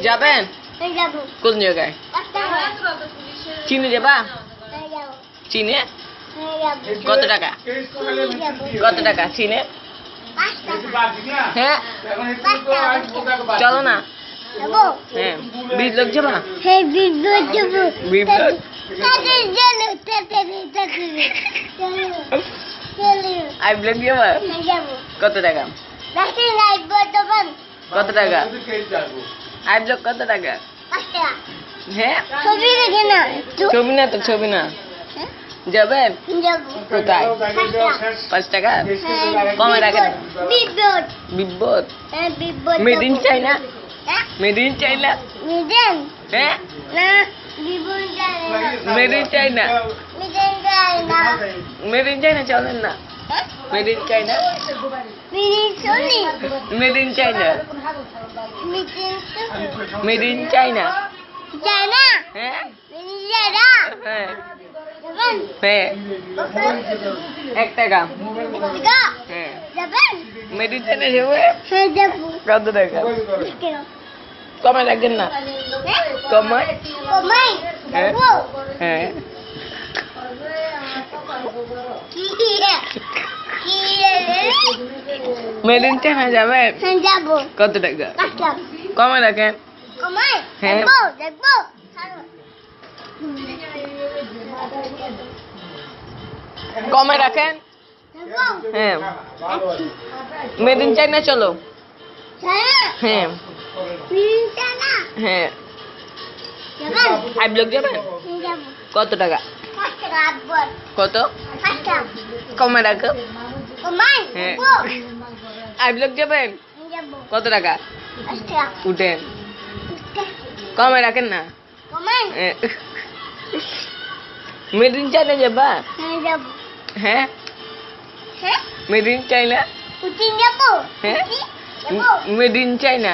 যাবেন কোন জায়গায়? চীনে যাবা? চীনে কত টাকা? কত টাকা চীনে? হ্যাঁ চলো না। হ্যাঁ 20 লোক যাবা? আই ব্লগ যাবা? কত টাকা? কত টাকা? আই ব্লগ কত টাকা? হ্যাঁ ছবি না তো, ছবি না। যাবেন কোথায়? 5 টাকা কমে রাখেন। বিদ্যুৎ made in China? Made in China? হ্যাঁ made in China? Made in China চলেন না। Made in China? Made in China? Made in China? হ্যাঁ হ্যাঁ হ্যাঁ 1 টাকা। হ্যাঁ মেড ইন চাইনা যাবে? কত টাকা? কমে রাখেন না। কমায়? হ্যাঁ হ্যাঁ মেড ইন চাইনা যাবে? কত টাকা? কমে রাখেন। হ্যাঁ কমে রাখেন। হ্যাঁ মেড ইন চাইনা চলো। হ্যাঁ হ্যাঁ আই ব্লগ যাবেন? কত টাকা? কত? কমে রাখো। হ্যাঁ আই ব্লগ যাবেন? কত টাকা? উঠেন কমে রাখেন না। মেড ইন চাইনা যাবা? হ্যাঁ মেড ইন চাইনা? হ্যাঁ মেড ইন চাইনা?